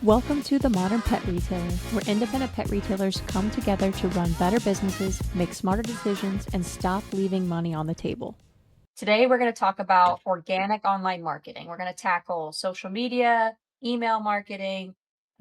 Welcome to The Modern Pet Retailer, where independent pet retailers come together to run better businesses, make smarter decisions, and stop leaving money on the table. Today, we're going to talk about organic online marketing. We're going to tackle social media, email marketing,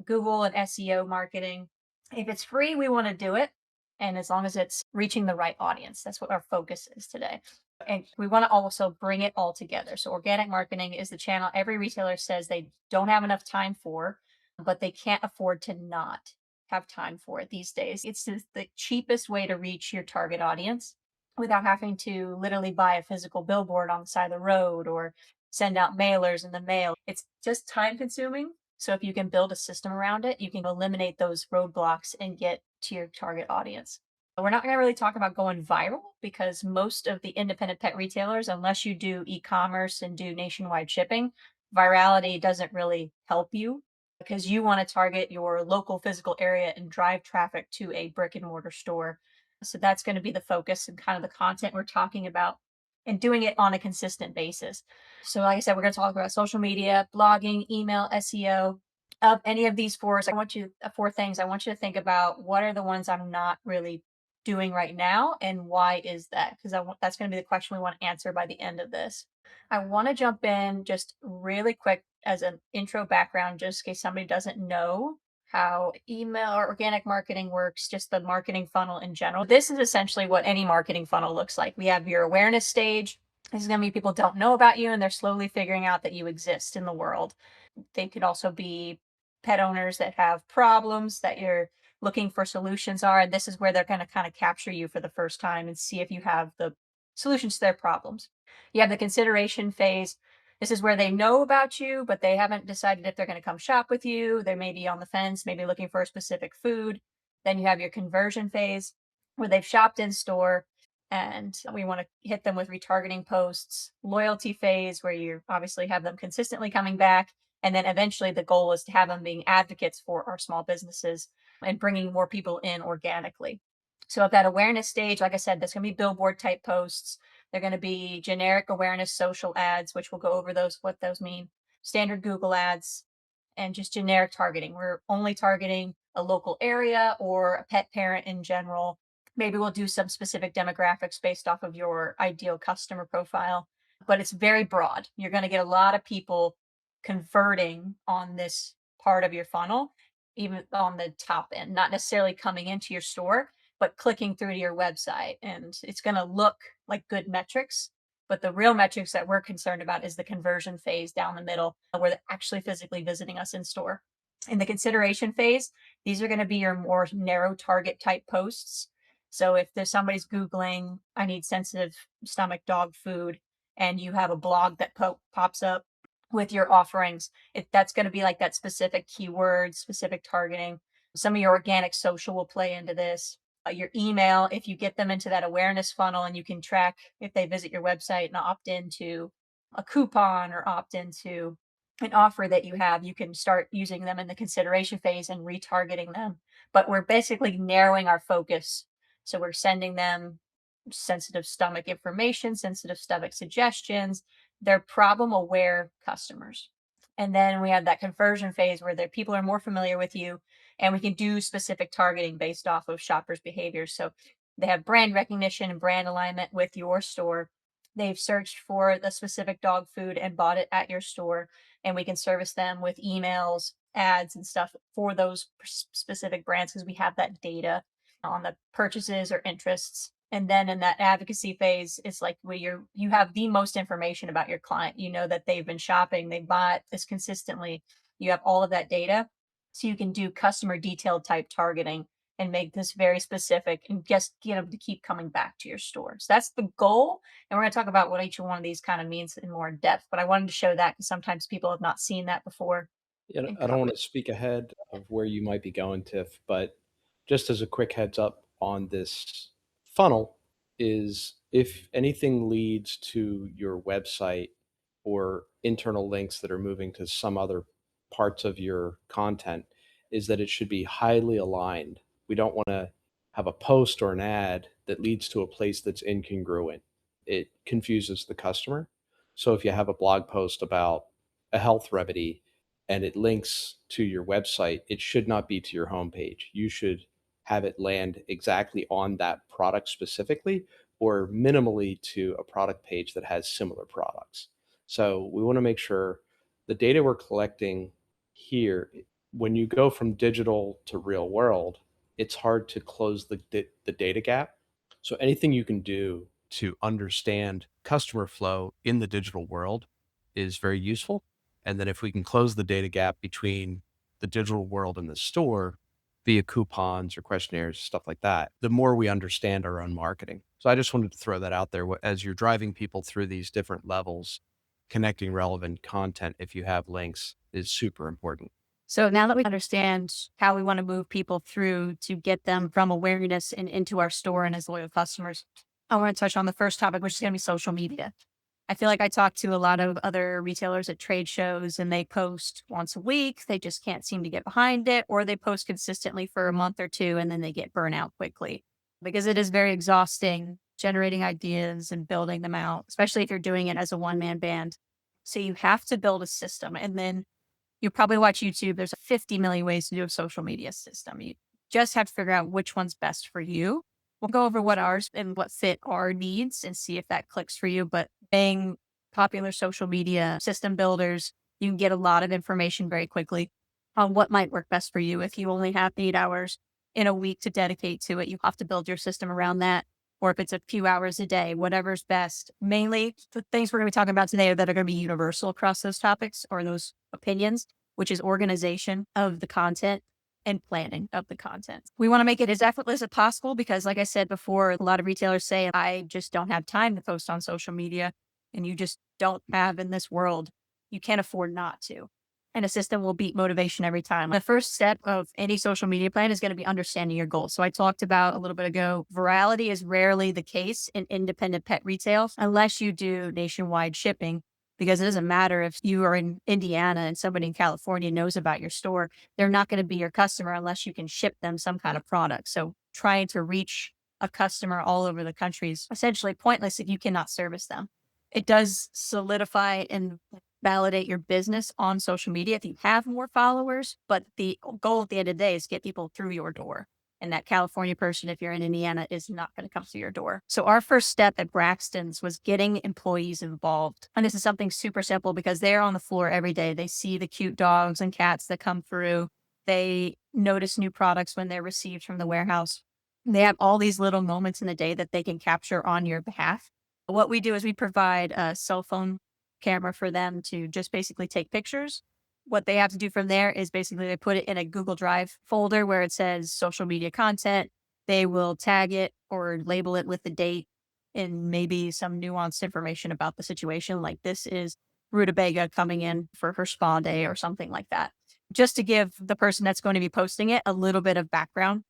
Google and SEO marketing. If it's free, we want to do it. And as long as it's reaching the right audience, that's what our focus is today. And we want to also bring it all together. So, organic marketing is the channel every retailer says they don't have enough time for, but they can't afford to not have time for it these days. It's the cheapest way to reach your target audience without having to literally buy a physical billboard on the side of the road or send out mailers in the mail. It's just time consuming. So if you can build a system around it, you can eliminate those roadblocks and get to your target audience. We're not going to really talk about going viral because most of the independent pet retailers, unless you do e-commerce and do nationwide shipping, virality doesn't really help you because you want to target your local physical area and drive traffic to a brick and mortar store. So that's going to be the focus and kind of the content we're talking about and doing it on a consistent basis. So, like I said, we're going to talk about social media, blogging, email, SEO. Of any of these four things, I want you to think about what are the ones I'm not really doing right now and why is that? Because that's going to be the question we want to answer by the end of this. I want to jump in just really quick as an intro background, just in case somebody doesn't know how email or organic marketing works, just the marketing funnel in general. This is essentially what any marketing funnel looks like. We have your awareness stage. This is going to be people don't know about you and they're slowly figuring out that you exist in the world. They could also be pet owners that have problems that you're looking for solutions are. And this is where they're going to kind of capture you for the first time and see if you have the solutions to their problems. You have the consideration phase. This is where they know about you, but they haven't decided if they're going to come shop with you. They may be on the fence, maybe looking for a specific food. Then you have your conversion phase where they've shopped in store and we want to hit them with retargeting posts. Loyalty phase where you obviously have them consistently coming back. And then eventually the goal is to have them being advocates for our small businesses and bringing more people in organically. So at that awareness stage, like I said, there's going to be billboard type posts. They're going to be generic awareness social ads, which we'll go over what those mean, standard Google ads, and just generic targeting. We're only targeting a local area or a pet parent in general. Maybe we'll do some specific demographics based off of your ideal customer profile, but it's very broad. You're going to get a lot of people converting on this part of your funnel, even on the top end, not necessarily coming into your store, but clicking through to your website. And it's going to look like good metrics. But the real metrics that we're concerned about is the conversion phase down the middle, where they're actually physically visiting us in store. In the consideration phase, these are going to be your more narrow target type posts. So if there's somebody's Googling, I need sensitive stomach dog food, and you have a blog that pops up with your offerings, that's going to be like that specific keyword, specific targeting. Some of your organic social will play into this. Your email, if you get them into that awareness funnel and you can track if they visit your website and opt into a coupon or opt into an offer that you have, you can start using them in the consideration phase and retargeting them. But we're basically narrowing our focus. So we're sending them sensitive stomach information, sensitive stomach suggestions. They're problem aware customers. And then we have that conversion phase where the people are more familiar with you and we can do specific targeting based off of shoppers' behaviors. So they have brand recognition and brand alignment with your store. They've searched for the specific dog food and bought it at your store, and we can service them with emails, ads, and stuff for those specific brands because we have that data on the purchases or interests. And then in that advocacy phase, it's like where you have the most information about your client. You know that they've been shopping, they bought this consistently. You have all of that data. So you can do customer detailed type targeting and make this very specific and just get them to keep coming back to your store. So that's the goal. And we're going to talk about what each one of these kind of means in more depth. But I wanted to show that because sometimes people have not seen that before and I don't cover want it. to speak ahead of where you might be going, Tiff, but just as a quick heads up on this funnel is if anything leads to your website or internal links that are moving to some other parts of your content, is that it should be highly aligned. We don't want to have a post or an ad that leads to a place that's incongruent. It confuses the customer. So if you have a blog post about a health remedy, and it links to your website, it should not be to your homepage. You should have it land exactly on that product specifically, or minimally to a product page that has similar products. So we want to make sure the data we're collecting here, when you go from digital to real world, it's hard to close the data gap. So anything you can do to understand customer flow in the digital world is very useful. And then if we can close the data gap between the digital world and the store via coupons or questionnaires, stuff like that, the more we understand our own marketing. So I just wanted to throw that out there. As you're driving people through these different levels, connecting relevant content, if you have links, is super important. So now that we understand how we want to move people through to get them from awareness and into our store and as loyal customers, I want to touch on the first topic, which is going to be social media. I feel like I talk to a lot of other retailers at trade shows and they post once a week. They just can't seem to get behind it, or they post consistently for a month or two and then they get burnt out quickly because it is very exhausting generating ideas and building them out, especially if you're doing it as a one-man band. So you have to build a system, and then you probably watch YouTube. There's 50 million ways to do a social media system. You just have to figure out which one's best for you. We'll go over what ours and what fit our needs and see if that clicks for you. But being popular social media system builders, you can get a lot of information very quickly on what might work best for you. If you only have 8 hours in a week to dedicate to it, you have to build your system around that. Or if it's a few hours a day, whatever's best. Mainly, the things we're going to be talking about today that are going to be universal across those topics or those opinions, which is organization of the content and planning of the content. We want to make it as effortless as possible because, like I said before, a lot of retailers say, I just don't have time to post on social media, and you just don't have in this world. You can't afford not to. And a system will beat motivation every time. The first step of any social media plan is going to be understanding your goals. So I talked about a little bit ago, virality is rarely the case in independent pet retail unless you do nationwide shipping, because it doesn't matter if you are in Indiana and somebody in California knows about your store. They're not going to be your customer unless you can ship them some kind of product. So trying to reach a customer all over the country is essentially pointless if you cannot service them. It does solidify and validate your business on social media if you have more followers, but the goal at the end of the day is get people through your door. And that California person, if you're in Indiana, is not going to come through your door. So our first step at Braxton's was getting employees involved. And this is something super simple because they're on the floor every day. They see the cute dogs and cats that come through. They notice new products when they're received from the warehouse. They have all these little moments in the day that they can capture on your behalf. What we do is we provide a cell phone camera for them to just basically take pictures. What they have to do from there is basically they put it in a Google Drive folder where it says social media content. They will tag it or label it with the date and maybe some nuanced information about the situation. Like this is Rutabaga coming in for her spa day or something like that. Just to give the person that's going to be posting it a little bit of background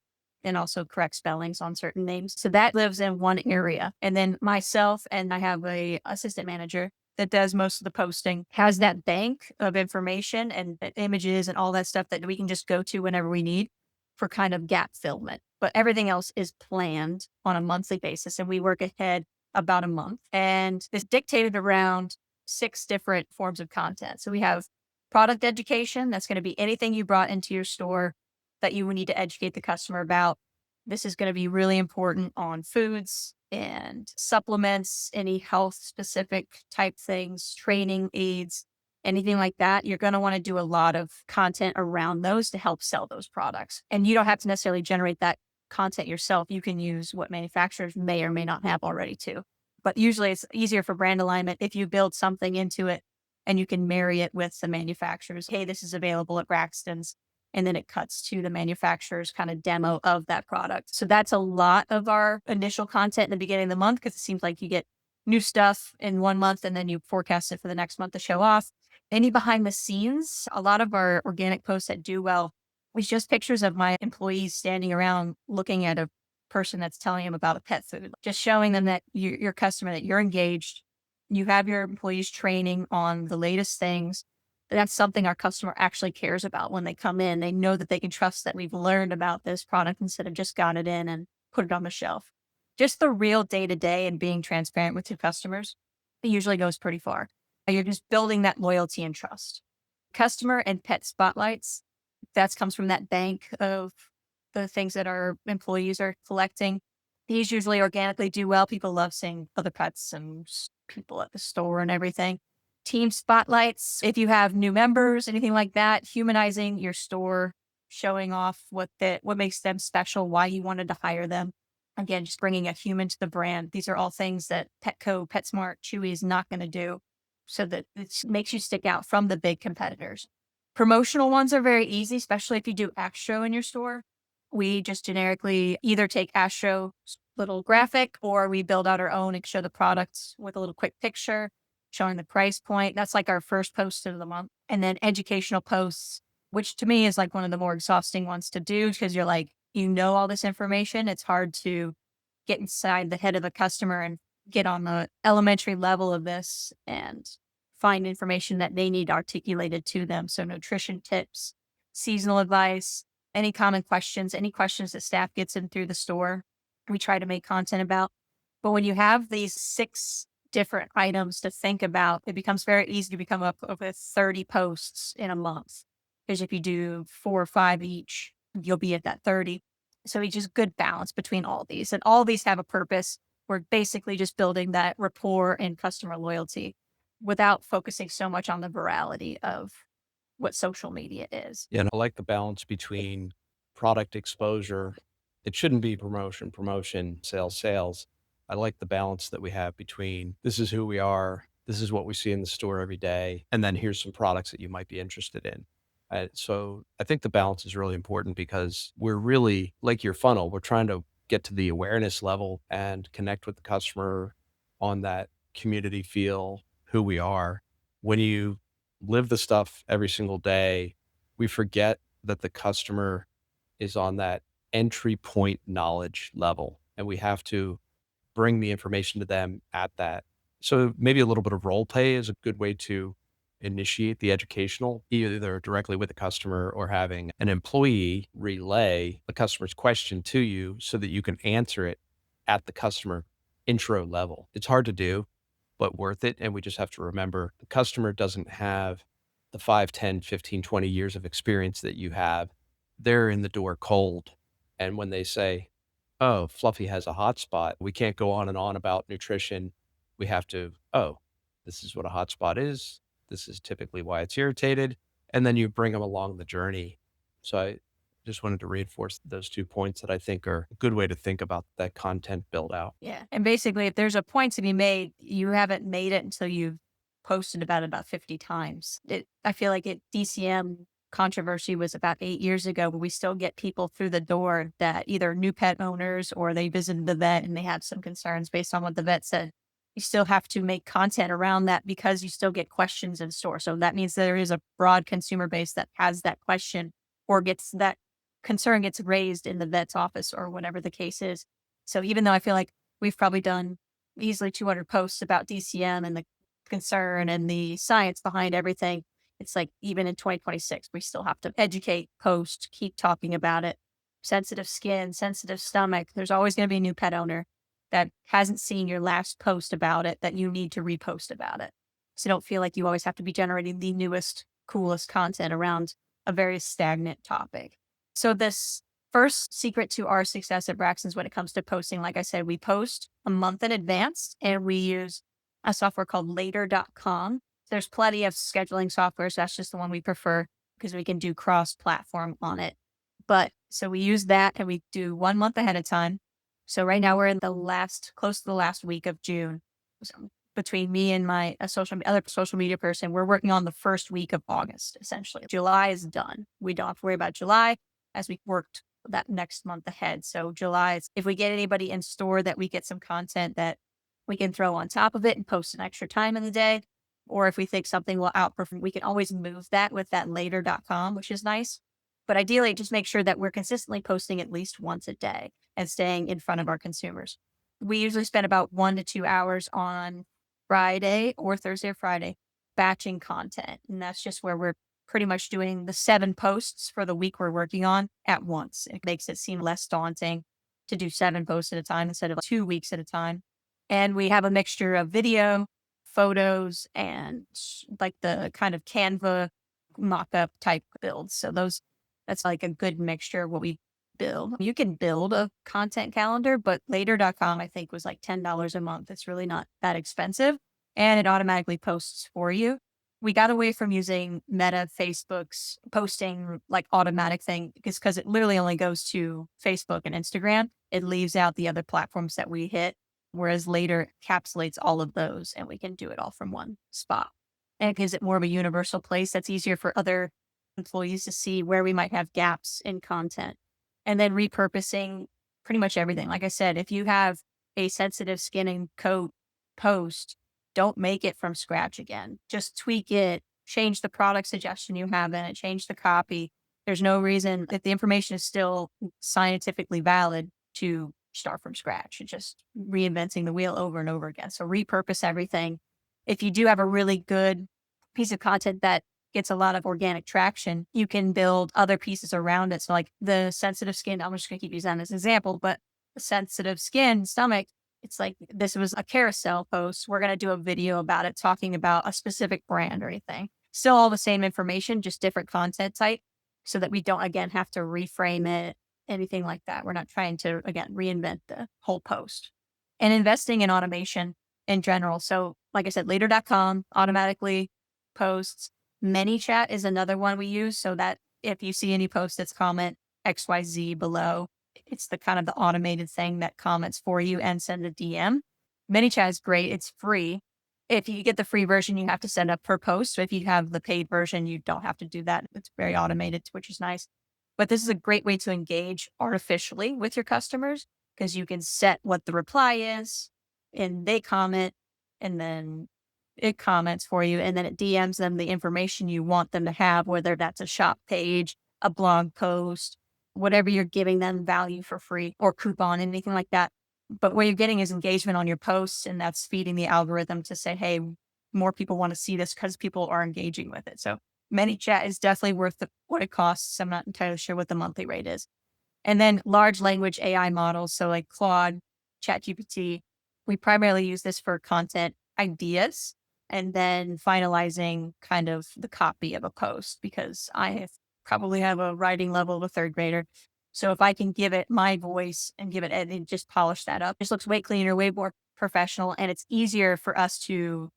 and also correct spellings on certain names. So that lives in one area. And then myself, and I have a assistant manager that does most of the posting, has that bank of information and images and all that stuff that we can just go to whenever we need for kind of gap fillment. But everything else is planned on a monthly basis, and we work ahead about a month. And it's dictated around 6 different forms of content. So we have product education. That's going to be anything you brought into your store that you would need to educate the customer about. This is going to be really important on foods and supplements, any health specific type things, training aids, anything like that. You're going to want to do a lot of content around those to help sell those products. And you don't have to necessarily generate that content yourself. You can use what manufacturers may or may not have already too. But usually it's easier for brand alignment if you build something into it and you can marry it with the manufacturers. Hey, this is available at Braxton's. And then it cuts to the manufacturer's kind of demo of that product. So that's a lot of our initial content in the beginning of the month, because it seems like you get new stuff in one month and then you forecast it for the next month to show off. Any behind the scenes, a lot of our organic posts that do well is just pictures of my employees standing around looking at a person that's telling them about a pet food, just showing them that your customer, that you're engaged, you have your employees training on the latest things. That's something our customer actually cares about when they come in. They know that they can trust that we've learned about this product instead of just got it in and put it on the shelf. Just the real day-to-day and being transparent with your customers, it usually goes pretty far. You're just building that loyalty and trust. Customer and pet spotlights. That comes from that bank of the things that our employees are collecting. These usually organically do well. People love seeing other pets and people at the store and everything. Team spotlights. If you have new members, anything like that, humanizing your store, showing off what makes them special, why you wanted to hire them. Again, just bringing a human to the brand. These are all things that Petco, PetSmart, Chewy is not going to do, so that it makes you stick out from the big competitors. Promotional ones are very easy, especially if you do Astro in your store. We just generically either take Astro's little graphic, or we build out our own and show the products with a little quick picture showing the price point. That's like our first post of the month. And then educational posts, which to me is like one of the more exhausting ones to do, because you're like, all this information. It's hard to get inside the head of a customer and get on the elementary level of this and find information that they need articulated to them. So nutrition tips, seasonal advice, any common questions, any questions that staff gets in through the store, we try to make content about. But when you have these 6 different items to think about, it becomes very easy to become up with 30 posts in a month. Because if you do 4 or 5 each, you'll be at that 30. So it's just good balance between all these. And all these have a purpose. We're basically just building that rapport and customer loyalty without focusing so much on the virality of what social media is. Yeah, and I like the balance between product exposure. It shouldn't be promotion, sales. I like the balance that we have between this is who we are, this is what we see in the store every day, and then here's some products that you might be interested in. So I think the balance is really important, because we're really like your funnel. We're trying to get to the awareness level and connect with the customer on that community feel, who we are. When you live the stuff every single day, we forget that the customer is on that entry point knowledge level, and we have to bring the information to them at that. So maybe a little bit of role play is a good way to initiate the educational, either directly with the customer or having an employee relay the customer's question to you so that you can answer it at the customer intro level. It's hard to do, but worth it. And we just have to remember the customer doesn't have the 5, 10, 15, 20 years of experience that you have. They're in the door cold. And when they say, oh, Fluffy has a hot spot, we can't go on and on about nutrition. We have to, oh, this is what a hot spot is. This is typically why it's irritated. And then you bring them along the journey. So I just wanted to reinforce those 2 points that I think are a good way to think about that content build out. Yeah. And basically, if there's a point to be made, you haven't made it until you've posted about 50 times. I feel like DCM controversy was about 8 years ago, but we still get people through the door that either new pet owners or they visited the vet and they had some concerns based on what the vet said. You still have to make content around that because you still get questions in store. So that means there is a broad consumer base that has that question or gets that concern gets raised in the vet's office or whatever the case is. So even though I feel like we've probably done easily 200 posts about DCM and the concern and the science behind everything, it's like even in 2026, we still have to educate, post, keep talking about it. Sensitive skin, sensitive stomach. There's always going to be a new pet owner that hasn't seen your last post about it that you need to repost about it. So don't feel like you always have to be generating the newest, coolest content around a very stagnant topic. So this first secret to our success at Braxton's when it comes to posting, like I said, we post a month in advance and we use a software called later.com. There's plenty of scheduling software, so that's just the one we prefer because we can do cross-platform on it. But so we use that and we do 1 month ahead of time. So right now we're in close to the last week of June. So between me and my other social media person, we're working on the first week of August, essentially. July is done. We don't have to worry about July as we worked that next month ahead. So July, if we get anybody in store that we get some content that we can throw on top of it and post an extra time in the day, or if we think something will outperform, we can always move that with that later.com, which is nice. But ideally, just make sure that we're consistently posting at least once a day and staying in front of our consumers. We usually spend about 1 to 2 hours on Friday or Thursday or Friday batching content. And that's just where we're pretty much doing the 7 posts for the week we're working on at once. It makes it seem less daunting to do 7 posts at a time instead of 2 weeks at a time. And we have a mixture of video, photos, and like the kind of Canva mock-up type builds. So that's like a good mixture of what we build. You can build a content calendar, but later.com I think was like $10 a month. It's really not that expensive and it automatically posts for you. We got away from using Meta Facebook's posting like automatic thing because it literally only goes to Facebook and Instagram. It leaves out the other platforms that we hit, whereas later encapsulates all of those and we can do it all from one spot. And it gives it more of a universal place that's easier for other employees to see where we might have gaps in content. And then repurposing pretty much everything. Like I said, if you have a sensitive skin and coat post, don't make it from scratch again. Just tweak it, change the product suggestion you have in it, change the copy. There's no reason, if the information is still scientifically valid, to start from scratch. It's just reinventing the wheel over and over again. So repurpose everything. If you do have a really good piece of content that gets a lot of organic traction, you can build other pieces around it. So like the sensitive skin, I'm just going to keep using that as an example, but the sensitive skin stomach, it's like this was a carousel post. We're going to do a video about it, talking about a specific brand or anything. Still all the same information, just different content type so that we don't, again, have to reframe it, anything like that. We're not trying to, again, reinvent the whole post. And investing in automation in general. So like I said, later.com automatically posts. ManyChat is another one we use so that if you see any post that's comment XYZ below, it's the kind of the automated thing that comments for you and send a DM. ManyChat is great. It's free. If you get the free version, you have to send up per post. So if you have the paid version, you don't have to do that. It's very automated, which is nice. But this is a great way to engage artificially with your customers because you can set what the reply is and they comment and then it comments for you and then it DMs them the information you want them to have, whether that's a shop page, a blog post, whatever you're giving them value for free or coupon, anything like that. But what you're getting is engagement on your posts and that's feeding the algorithm to say, hey, more people want to see this because people are engaging with it. So ManyChat is definitely worth what it costs. I'm not entirely sure what the monthly rate is. And then large language AI models. So like Claude, ChatGPT, we primarily use this for content ideas and then finalizing kind of the copy of a post because probably have a writing level of a third grader. So if I can give it my voice and give it and just polish that up, it just looks way cleaner, way more professional. And it's easier for us to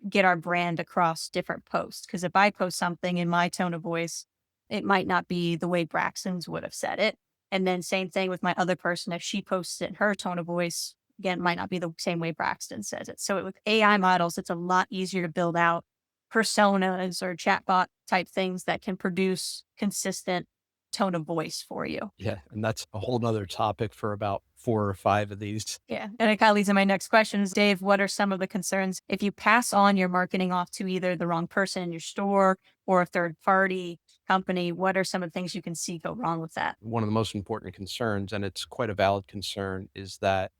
get our brand across different posts. Because if I post something in my tone of voice, it might not be the way Braxton's would have said it. And then same thing with my other person. If she posts it in her tone of voice, again, it might not be the same way Braxton says it. So with AI models, it's a lot easier to build out personas or chatbot type things that can produce consistent tone of voice for you. Yeah. And that's a whole nother topic for about 4 or 5 of these. Yeah. And it kind of leads to my next question is, Dave, what are some of the concerns if you pass on your marketing off to either the wrong person in your store or a third party company? What are some of the things you can see go wrong with that? One of the most important concerns, and it's quite a valid concern, is that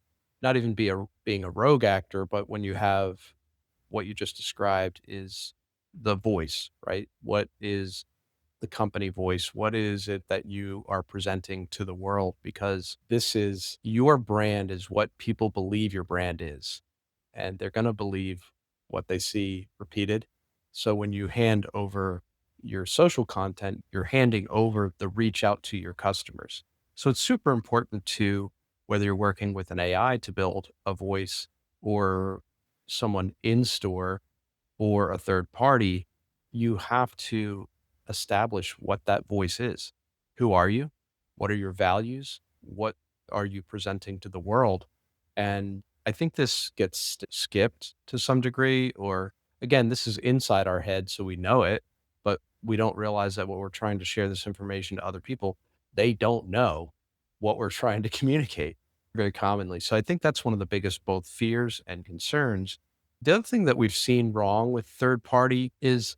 not even being a rogue actor, but when you have what you just described is the voice, right? What is the company voice? What is it that you are presenting to the world? Because this is your brand is what people believe your brand is. And they're going to believe what they see repeated. So when you hand over your social content, you're handing over the reach out to your customers. So it's super important to whether you're working with an AI to build a voice or someone in store or a third party, you have to establish what that voice is. Who are you? What are your values? What are you presenting to the world? And I think this gets skipped to some degree, or again, this is inside our head, so we know it, but we don't realize that what we're trying to share this information to other people, they don't know what we're trying to communicate very commonly. So I think that's one of the biggest both fears and concerns. The other thing that we've seen wrong with third party is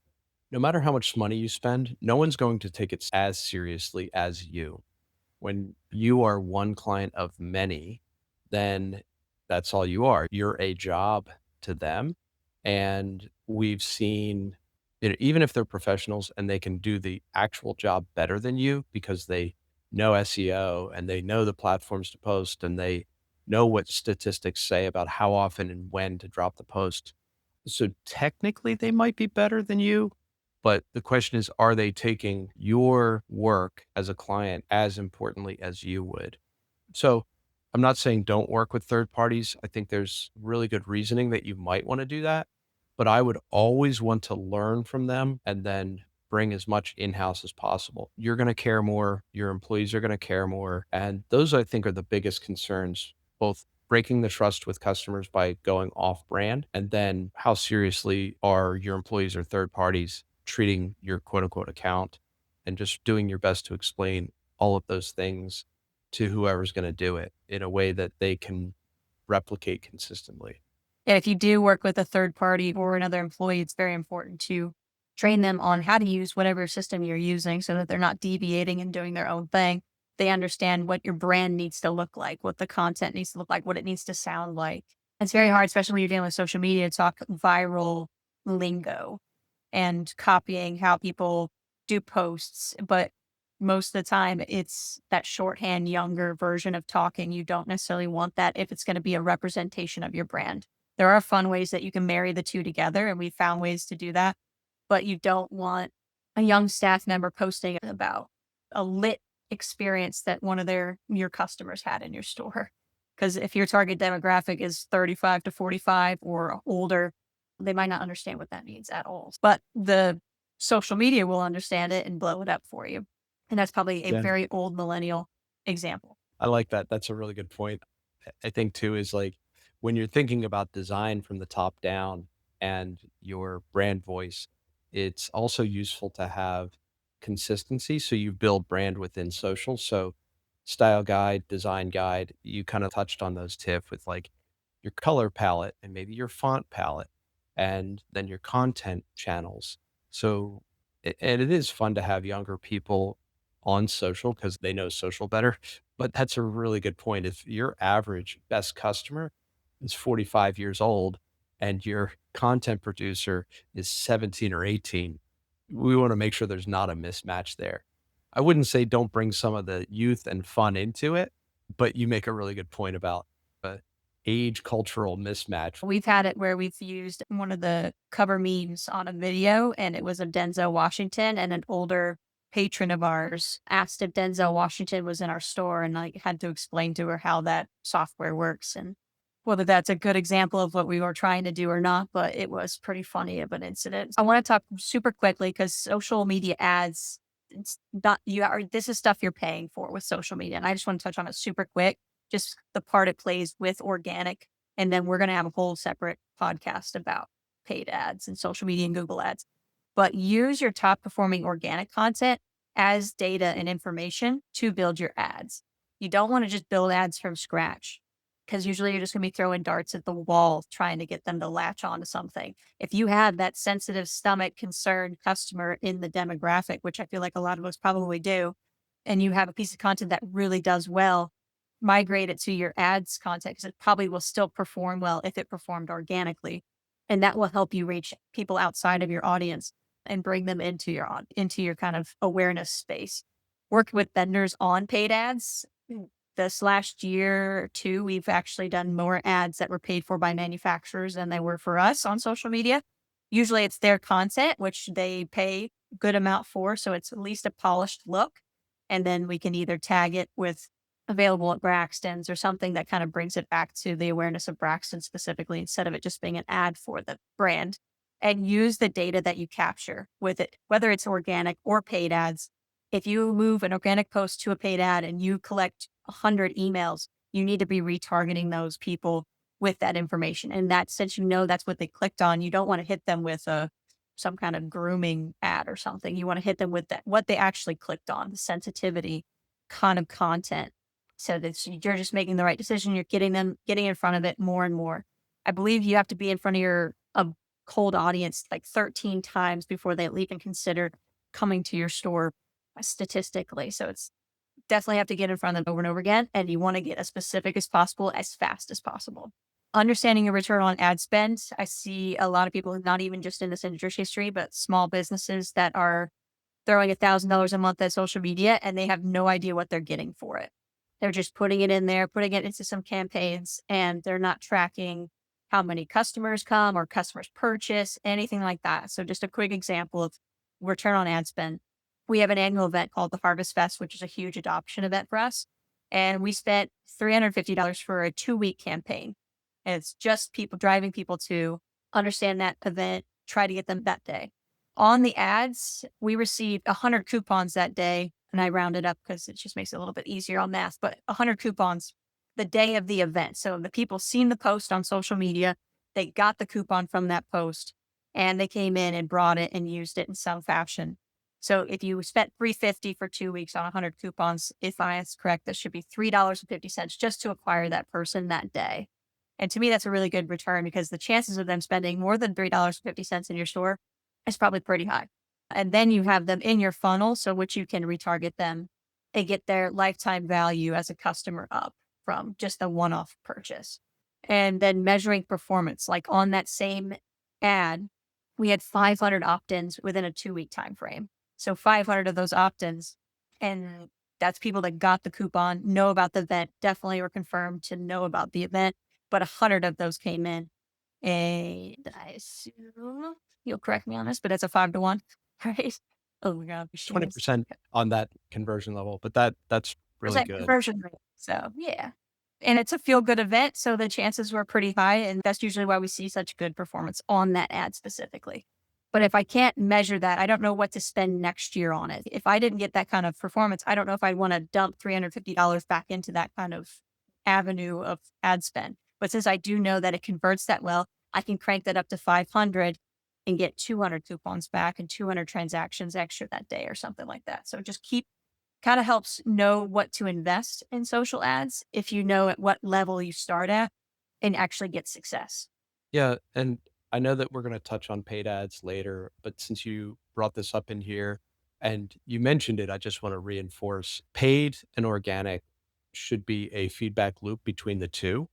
no matter how much money you spend, no one's going to take it as seriously as you. When you are one client of many, then that's all you are. You're a job to them. And we've seen, even if they're professionals and they can do the actual job better than you because they know SEO and they know the platforms to post and they know what statistics say about how often and when to drop the post. So technically they might be better than you, But the question is, are they taking your work as a client as importantly as you would? So I'm not saying don't work with third parties. I think there's really good reasoning that you might want to do that, but I would always want to learn from them and then bring as much in-house as possible. You're going to care more, your employees are going to care more, and those I think are the biggest concerns, both breaking the trust with customers by going off brand, and then how seriously are your employees or third parties treating your quote unquote account, and just doing your best to explain all of those things to whoever's going to do it in a way that they can replicate consistently. Yeah, if you do work with a third party or another employee, it's very important to train them on how to use whatever system you're using so that they're not deviating and doing their own thing. They understand what your brand needs to look like, what the content needs to look like, what it needs to sound like. It's very hard, especially when you're dealing with social media, to talk viral lingo and copying how people do posts. But most of the time, it's that shorthand, younger version of talking. You don't necessarily want that if it's going to be a representation of your brand. There are fun ways that you can marry the two together, and we found ways to do that. But you don't want a young staff member posting about a lit experience that one of your customers had in your store. Because if your target demographic is 35 to 45 or older, they might not understand what that means at all. But the social media will understand it and blow it up for you. And that's probably a Jen, very old millennial example. I like that. That's a really good point. I think too is like when you're thinking about design from the top down and your brand voice, it's also useful to have consistency. So you build brand within social. So style guide, design guide, you kind of touched on those, Tiff, with like your color palette and maybe your font palette and then your content channels. So, and it is fun to have younger people on social because they know social better. But that's a really good point. If your average best customer is 45 years old and your content producer is 17 or 18, we want to make sure there's not a mismatch there. I wouldn't say don't bring some of the youth and fun into it, but you make a really good point about the age cultural mismatch. We've had it where we've used one of the cover memes on a video, and it was of Denzel Washington, and an older patron of ours asked if Denzel Washington was in our store, and I had to explain to her how that software works and whether that's a good example of what we were trying to do or not, but it was pretty funny of an incident. I want to talk super quickly because social media ads, it's not you are this is stuff you're paying for with social media. And I just want to touch on it super quick, just the part it plays with organic. And then we're going to have a whole separate podcast about paid ads and social media and Google ads. But use your top performing organic content as data and information to build your ads. You don't want to just build ads from scratch because usually you're just going to be throwing darts at the wall trying to get them to latch on to something. If you have that sensitive stomach concerned customer in the demographic, which I feel like a lot of us probably do, and you have a piece of content that really does well, migrate it to your ads content because it probably will still perform well if it performed organically. And that will help you reach people outside of your audience and bring them into into your kind of awareness space. Work with vendors on paid ads. This last year or two, we've actually done more ads that were paid for by manufacturers than they were for us on social media. Usually it's their content, which they pay a good amount for. So it's at least a polished look. And then we can either tag it with available at Braxton's or something that kind of brings it back to the awareness of Braxton specifically, instead of it just being an ad for the brand, and use the data that you capture with it, whether it's organic or paid ads. If you move an organic post to a paid ad and you collect 100 emails, you need to be retargeting those people with that information. And that, since you know that's what they clicked on, you don't want to hit them with some kind of grooming ad or something. You want to hit them with what they actually clicked on, the sensitivity kind of content, so that you're just making the right decision. You're getting in front of it more and more. I believe you have to be in front of a cold audience like 13 times before they'll even consider coming to your store statistically. So it's definitely have to get in front of them over and over again. And you want to get as specific as possible, as fast as possible. Understanding your return on ad spend. I see a lot of people, not even just in this industry, but small businesses that are throwing $1,000 a month at social media and they have no idea what they're getting for it. They're just putting it in there, putting it into some campaigns, and they're not tracking how many customers come or customers purchase, anything like that. So just a quick example of return on ad spend. We have an annual event called the Harvest Fest, which is a huge adoption event for us. And we spent $350 for a 2-week campaign. And it's just people driving people to understand that event, try to get them that day. On the ads, we received 100 coupons that day. And I rounded up because it just makes it a little bit easier on math, but 100 coupons the day of the event. So the people seen the post on social media, they got the coupon from that post, and they came in and brought it and used it in some fashion. So if you spent $350 for 2 weeks on 100 coupons, if I is correct, that should be $3.50 just to acquire that person that day. And to me, that's a really good return because the chances of them spending more than $3.50 in your store is probably pretty high. And then you have them in your funnel, so which you can retarget them and get their lifetime value as a customer up from just a one-off purchase. And then measuring performance, like on that same ad, we had 500 opt-ins within a 2-week time frame. So 500 of those opt-ins, and that's people that got the coupon, know about the event, definitely were confirmed to know about the event, but 100 of those came in. And I assume you'll correct me on this, but it's a 5-to-1, right? Oh my God. 20% on that conversion level, but that's really Percent good. conversion rate. So yeah. And it's a feel good event. So the chances were pretty high. And that's usually why we see such good performance on that ad specifically. But if I can't measure that, I don't know what to spend next year on it. If I didn't get that kind of performance, I don't know if I'd want to dump $350 back into that kind of avenue of ad spend. But since I do know that it converts that well, I can crank that up to 500 and get 200 coupons back and 200 transactions extra that day or something like that. So just kind of helps know what to invest in social ads if you know at what level you start at and actually get success. Yeah, and I know that we're going to touch on paid ads later, but since you brought this up in here and you mentioned it, I just want to reinforce paid and organic should be a feedback loop between the two.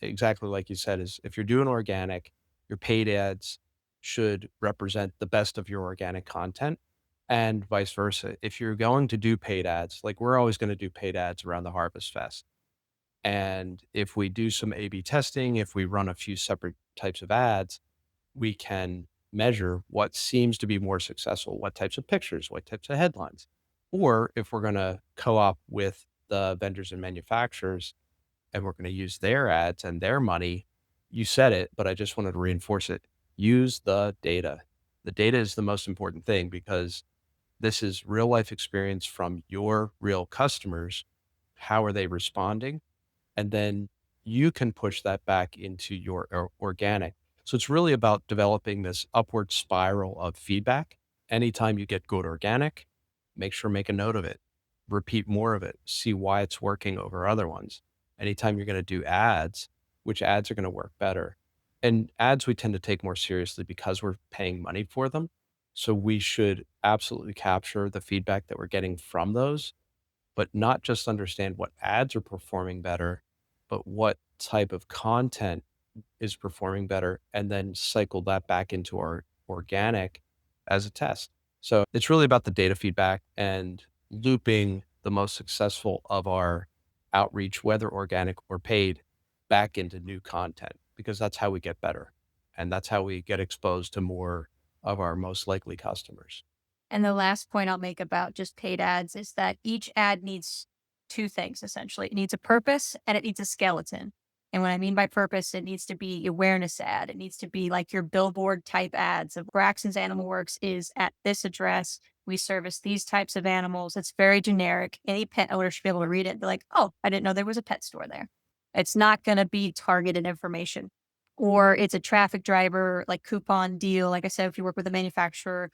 Exactly like you said, is if you're doing organic, your paid ads should represent the best of your organic content and vice versa. If you're going to do paid ads, like we're always going to do paid ads around the Harvest Fest. And if we do some A/B testing, if we run a few separate types of ads, we can measure what seems to be more successful, what types of pictures, what types of headlines. Or if we're going to co-op with the vendors and manufacturers and we're going to use their ads and their money, you said it, but I just wanted to reinforce it. Use the data. The data is the most important thing because this is real life experience from your real customers. How are they responding? And then you can push that back into your organic. So it's really about developing this upward spiral of feedback. Anytime you get good organic, make a note of it, repeat more of it, see why it's working over other ones. Anytime you're going to do ads, which ads are going to work better. And ads we tend to take more seriously because we're paying money for them. So we should absolutely capture the feedback that we're getting from those, but not just understand what ads are performing better, but what type of content is performing better, and then cycle that back into our organic as a test. So it's really about the data feedback and looping the most successful of our outreach, whether organic or paid, back into new content, because that's how we get better. And that's how we get exposed to more of our most likely customers. And the last point I'll make about just paid ads is that each ad needs two things essentially. It needs a purpose and it needs a skeleton. And what I mean by purpose, it needs to be awareness ad. It needs to be like your billboard type ads of Braxton's Animal Works is at this address. We service these types of animals. It's very generic. Any pet owner should be able to read it and be like, oh, I didn't know there was a pet store there. It's not going to be targeted information. Or it's a traffic driver, like coupon deal. Like I said, if you work with a manufacturer,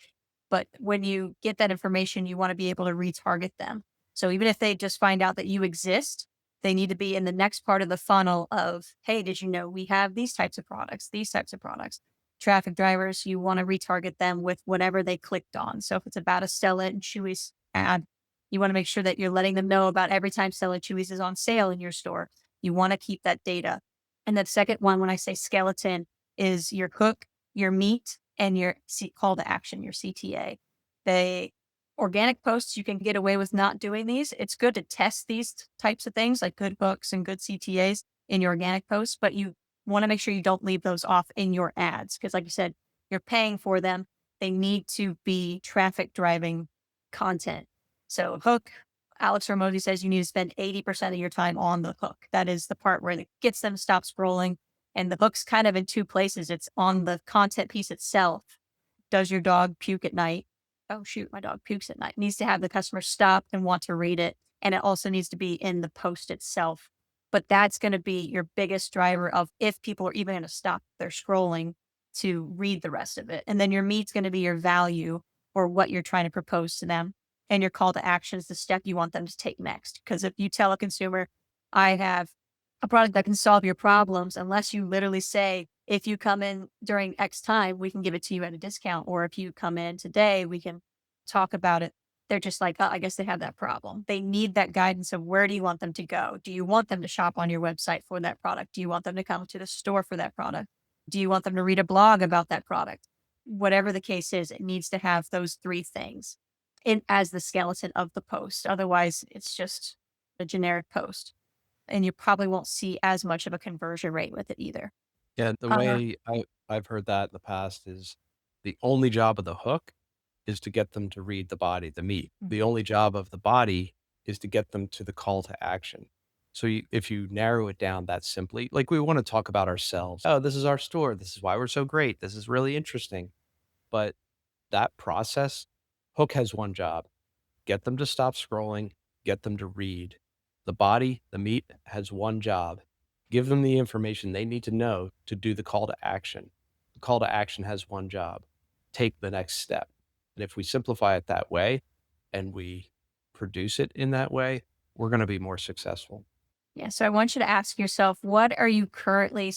but when you get that information, you want to be able to retarget them. So even if they just find out that you exist, they need to be in the next part of the funnel of, hey, did you know we have these types of products, these types of products? Traffic drivers, you want to retarget them with whatever they clicked on. So if it's about a Stella and Chewy's ad, you want to make sure that you're letting them know about every time Stella and Chewy's is on sale in your store. You want to keep that data. And the second one, when I say skeleton, is your hook, your meat, and your call to action, your CTA. The organic posts, you can get away with not doing these. It's good to test these types of things like good hooks and good CTAs in your organic posts, but you want to make sure you don't leave those off in your ads. Because like you said, you're paying for them. They need to be traffic driving content. So hook, Alex Ramosi says you need to spend 80% of your time on the hook. That is the part where it gets them to stop scrolling. And the hook's kind of in two places. It's on the content piece itself. Does your dog puke at night? Oh, shoot, my dog pukes at night. Needs to have the customer stop and want to read it. And it also needs to be in the post itself. But that's going to be your biggest driver of if people are even going to stop their scrolling to read the rest of it. And then your meat's going to be your value or what you're trying to propose to them. And your call to action is the step you want them to take next. Because if you tell a consumer, I have a product that can solve your problems, unless you literally say, if you come in during X time, we can give it to you at a discount. Or if you come in today, we can talk about it. They're just like, oh, I guess they have that problem. They need that guidance of where do you want them to go? Do you want them to shop on your website for that product? Do you want them to come to the store for that product? Do you want them to read a blog about that product? Whatever the case is, it needs to have those three things in as the skeleton of the post. Otherwise, it's just a generic post. And you probably won't see as much of a conversion rate with it either. Yeah, the Uh, way I've heard that in the past is the only job of the hook is to get them to read the body, the meat. The only job of the body is to get them to the call to action. So if you narrow it down that simply, like we want to talk about ourselves. Oh, this is our store. This is why we're so great. This is really interesting. But that process, hook has one job: get them to stop scrolling, get them to read. The body, the meat, has one job: give them the information they need to know to do the call to action. The call to action has one job: take the next step. And if we simplify it that way and we produce it in that way, we're going to be more successful. Yeah. So I want you to ask yourself, what's currently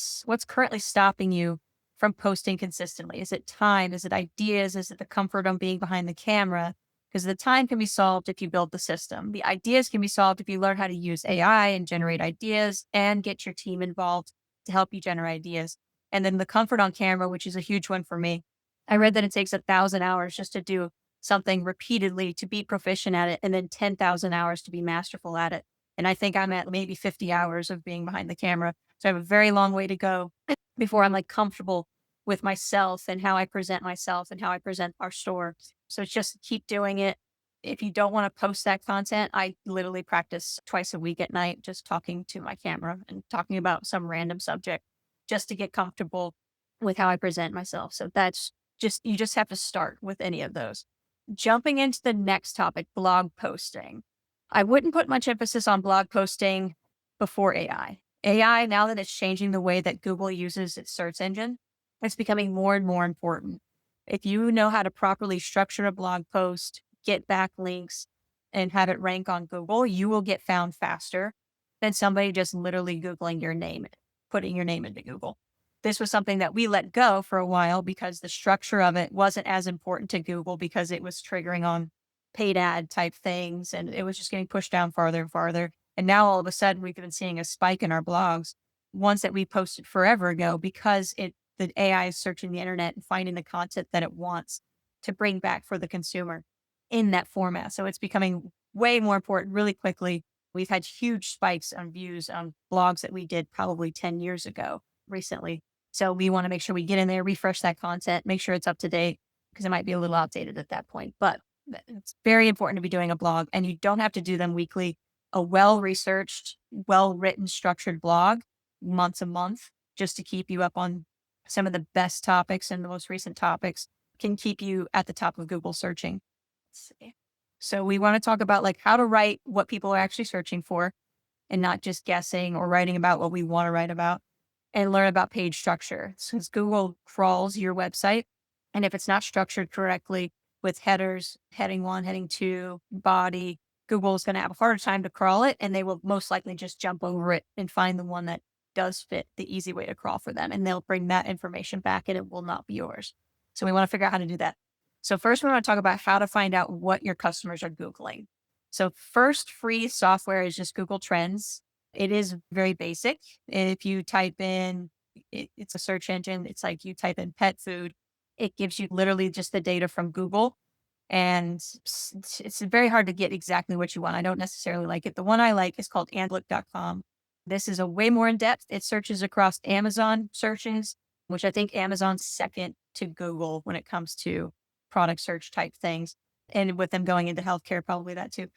stopping you from posting consistently? Is it time? Is it ideas? Is it the comfort on being behind the camera? Because the time can be solved if you build the system. The ideas can be solved if you learn how to use AI and generate ideas and get your team involved to help you generate ideas. And then the comfort on camera, which is a huge one for me. I read that it takes 1,000 hours just to do something repeatedly to be proficient at it, and then 10,000 hours to be masterful at it. And I think I'm at maybe 50 hours of being behind the camera. So I have a very long way to go before I'm like comfortable with myself and how I present myself and how I present our store. So it's just keep doing it. If you don't want to post that content, I literally practice twice a week at night, just talking to my camera and talking about some random subject just to get comfortable with how I present myself. So you just have to start with any of those. Jumping into the next topic, blog posting. I wouldn't put much emphasis on blog posting before AI. AI, now that it's changing the way that Google uses its search engine, it's becoming more and more important. If you know how to properly structure a blog post, get backlinks, and have it rank on Google, you will get found faster than somebody just literally Googling your name, putting your name into Google. This was something that we let go for a while because the structure of it wasn't as important to Google because it was triggering on paid ad type things and it was just getting pushed down farther and farther. And now all of a sudden we've been seeing a spike in our blogs, ones that we posted forever ago because the AI is searching the internet and finding the content that it wants to bring back for the consumer in that format. So it's becoming way more important really quickly. We've had huge spikes on views on blogs that we did probably 10 years ago recently. So we want to make sure we get in there, refresh that content, make sure it's up to date because it might be a little outdated at that point. But it's very important to be doing a blog and you don't have to do them weekly. A well-researched, well-written, structured blog once a month just to keep you up on some of the best topics and the most recent topics can keep you at the top of Google searching. Let's see. So we want to talk about like how to write what people are actually searching for and not just guessing or writing about what we want to write about and learn about page structure. Since Google crawls your website, and if it's not structured correctly with headers, heading 1, heading 2, body, Google is going to have a harder time to crawl it, and they will most likely just jump over it and find the one that does fit the easy way to crawl for them. And they'll bring that information back and it will not be yours. So we want to figure out how to do that. So first we want to talk about how to find out what your customers are Googling. So first free software is just Google Trends. It is very basic. If you type in, it's a search engine. It's like you type in pet food. It gives you literally just the data from Google. And it's very hard to get exactly what you want. I don't necessarily like it. The one I like is called AnswerThePublic.com. This is a way more in depth. It searches across Amazon searches, which I think Amazon's second to Google when it comes to product search type things. And with them going into healthcare, probably that too.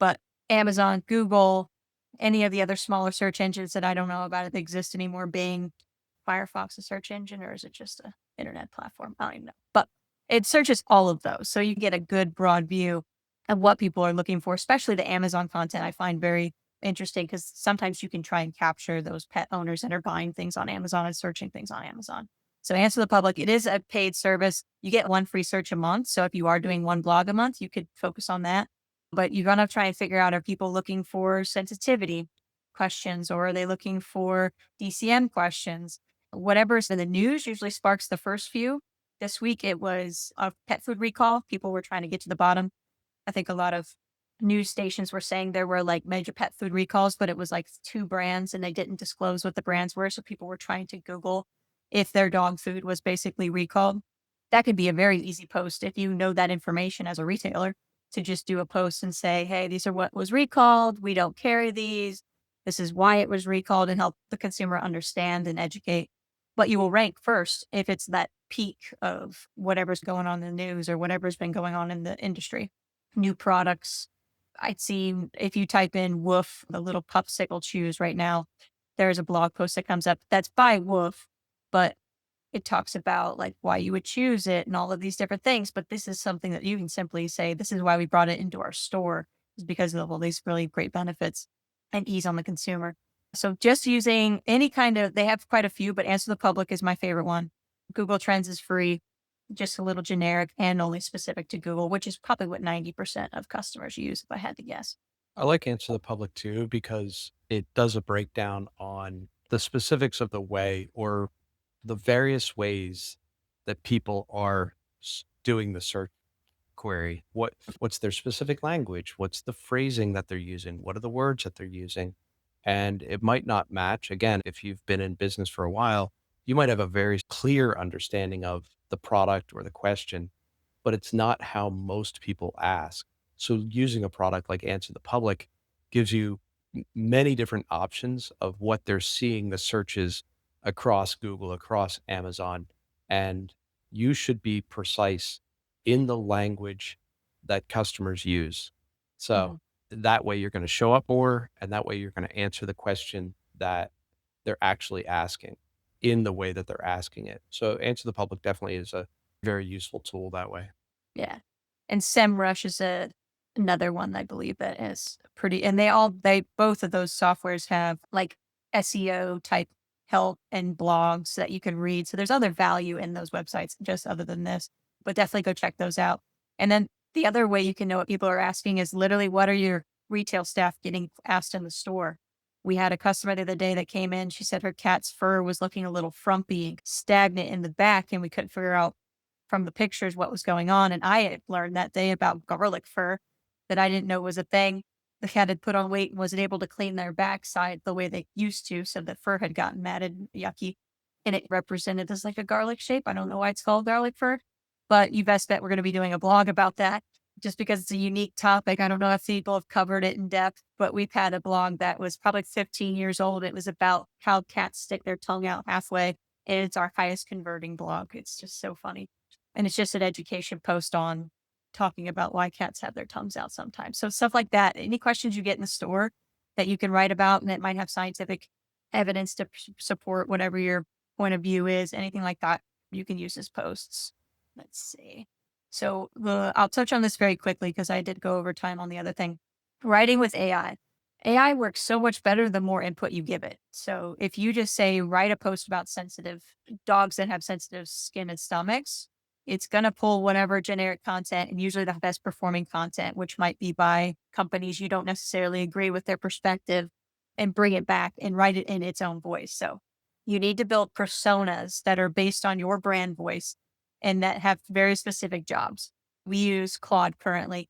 But Amazon, Google, any of the other smaller search engines that I don't know about if they exist anymore, Bing, Firefox, a search engine, or is it just a internet platform? I don't even know. But it searches all of those. So you get a good broad view of what people are looking for, especially the Amazon content I find very interesting because sometimes you can try and capture those pet owners that are buying things on Amazon and searching things on Amazon. So Answer the Public, it is a paid service. You get one free search a month. So if you are doing one blog a month, you could focus on that. But you're going to try and figure out, are people looking for sensitivity questions or are they looking for DCM questions? Whatever's in the news usually sparks the first few. This week, it was a pet food recall. People were trying to get to the bottom. I think a lot of news stations were saying there were like major pet food recalls, but it was like 2 brands and they didn't disclose what the brands were. So people were trying to Google if their dog food was basically recalled. That could be a very easy post if you know that information as a retailer to just do a post and say, hey, these are what was recalled. We don't carry these. This is why it was recalled and help the consumer understand and educate. But you will rank first if it's that peak of whatever's going on in the news or whatever's been going on in the industry. New products. I'd see if you type in Woof, the little popsicle chews right now, there's a blog post that comes up that's by Woof, but it talks about like why you would choose it and all of these different things. But this is something that you can simply say, this is why we brought it into our store, is because of all these really great benefits and ease on the consumer. So just using any kind of, they have quite a few, but Answer the Public is my favorite one. Google Trends is free, just a little generic and only specific to Google, which is probably what 90% of customers use, if I had to guess. I like Answer the Public too because it does a breakdown on the specifics of the way or the various ways that people are doing the search query. What's their specific language? What's the phrasing that they're using? What are the words that they're using? And it might not match. Again, if you've been in business for a while, you might have a very clear understanding of the product or the question, but it's not how most people ask. So using a product like Answer the Public gives you many different options of what they're seeing the searches across Google, across Amazon, and you should be precise in the language that customers use. So Mhm. that way you're going to show up more, and that way you're going to answer the question that they're actually asking in the way that they're asking it. So Answer the Public definitely is a very useful tool that way. Yeah. And SEMrush is another one I believe that is pretty, and they both of those softwares have like SEO type help and blogs that you can read. So there's other value in those websites just other than this, but definitely go check those out. And then the other way you can know what people are asking is literally what are your retail staff getting asked in the store? We had a customer the other day that came in. She said her cat's fur was looking a little frumpy and stagnant in the back, and we couldn't figure out from the pictures what was going on. And I had learned that day about garlic fur that I didn't know was a thing. The cat had put on weight and wasn't able to clean their backside the way they used to. So the fur had gotten matted and yucky. And it represented as like a garlic shape. I don't know why it's called garlic fur, but you best bet we're going to be doing a blog about that just because it's a unique topic. I don't know if people have covered it in depth, but we've had a blog that was probably 15 years old. It was about how cats stick their tongue out halfway. And it's our highest converting blog. It's just so funny. And it's just an education post on talking about why cats have their tongues out sometimes. So stuff like that. Any questions you get in the store that you can write about and that might have scientific evidence to support whatever your point of view is, anything like that, you can use as posts. Let's see. So I'll touch on this very quickly because I did go over time on the other thing. Writing with AI. AI works so much better the more input you give it. So if you just say, write a post about sensitive dogs that have sensitive skin and stomachs, it's going to pull whatever generic content and usually the best performing content, which might be by companies you don't necessarily agree with their perspective, and bring it back and write it in its own voice. So you need to build personas that are based on your brand voice and that have very specific jobs. We use Claude currently.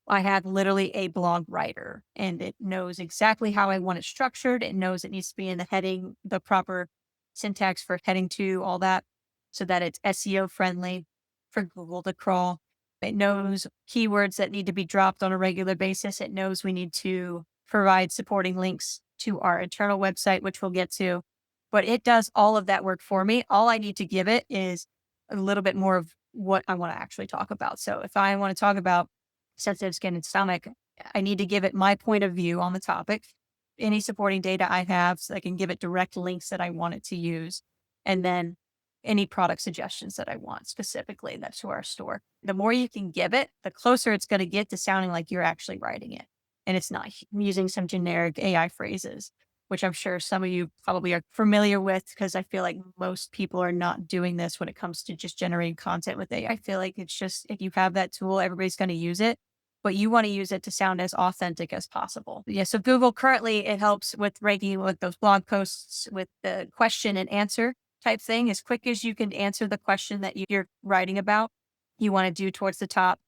I have literally a blog writer and it knows exactly how I want it structured. It knows it needs to be in the heading, the proper syntax for heading to, all that, so that it's SEO friendly for Google to crawl. It knows keywords that need to be dropped on a regular basis. It knows we need to provide supporting links to our internal website, which we'll get to. But it does all of that work for me. All I need to give it is a little bit more of what I want to actually talk about. So if I want to talk about sensitive skin and stomach, I need to give it my point of view on the topic, any supporting data I have, so I can give it direct links that I want it to use, and then any product suggestions that I want specifically that's to our store. The more you can give it, the closer it's going to get to sounding like you're actually writing it. And it's not using some generic AI phrases, which I'm sure some of you probably are familiar with, because I feel like most people are not doing this when it comes to just generating content with AI. I feel like it's just, if you have that tool, everybody's going to use it, but you want to use it to sound as authentic as possible. Yeah. So Google currently, it helps with ranking with those blog posts with the question and answer type thing. As quick as you can answer the question that you're writing about, you want to do towards the top.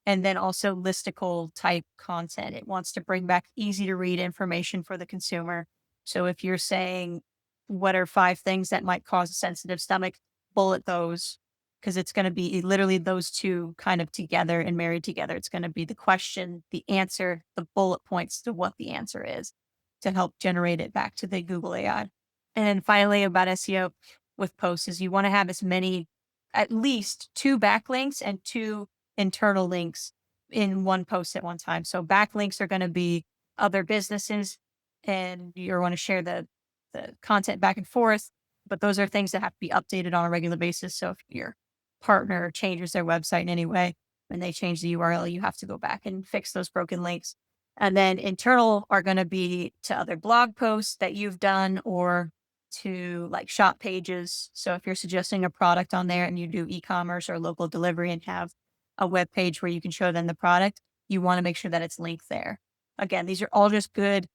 And then also listicle type content. It wants to bring back easy to read information for the consumer. So if you're saying, what are 5 things that might cause a sensitive stomach, bullet those, because it's going to be literally those two kind of together and married together. It's going to be the question, the answer, the bullet points to what the answer is, to help generate it back to the Google AI. And then finally, about SEO with posts is you want to have as many, at least 2 backlinks and 2 internal links in one post at one time. So backlinks are going to be other businesses, and you want to share the content back and forth. But those are things that have to be updated on a regular basis. So if your partner changes their website in any way and they change the URL, you have to go back and fix those broken links. And then internal are going to be to other blog posts that you've done, or to like shop pages. So if you're suggesting a product on there and you do e-commerce or local delivery and have a web page where you can show them the product, you want to make sure that it's linked there. Again, these are all just good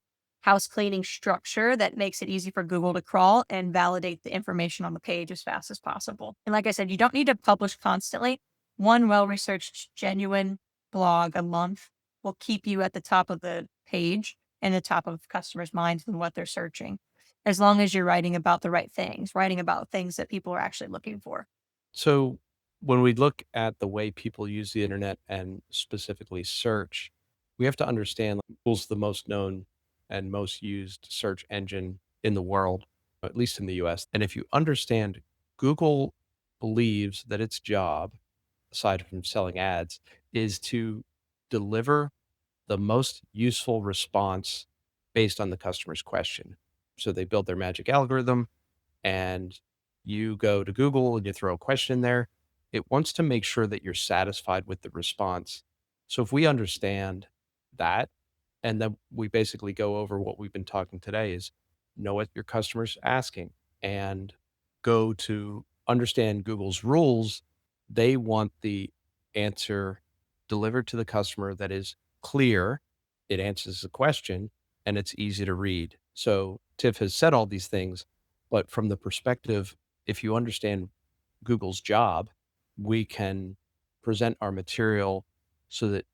house cleaning structure that makes it easy for Google to crawl and validate the information on the page as fast as possible. And like I said, you don't need to publish constantly. One well-researched, genuine blog a month will keep you at the top of the page and the top of customers' minds and what they're searching, as long as you're writing about the right things, writing about things that people are actually looking for. So when we look at the way people use the internet and specifically search, we have to understand like, Google's the most known and most used search engine in the world, at least in the US. And if you understand, Google believes that its job, aside from selling ads, is to deliver the most useful response based on the customer's question. So they build their magic algorithm, and you go to Google and you throw a question in there, it wants to make sure that you're satisfied with the response. So if we understand that, and then we basically go over what we've been talking today is know what your customer's asking and go to understand Google's rules. They want the answer delivered to the customer that is clear, it answers the question, and it's easy to read. So Tiff has said all these things, but from the perspective, if you understand Google's job, we can present our material so that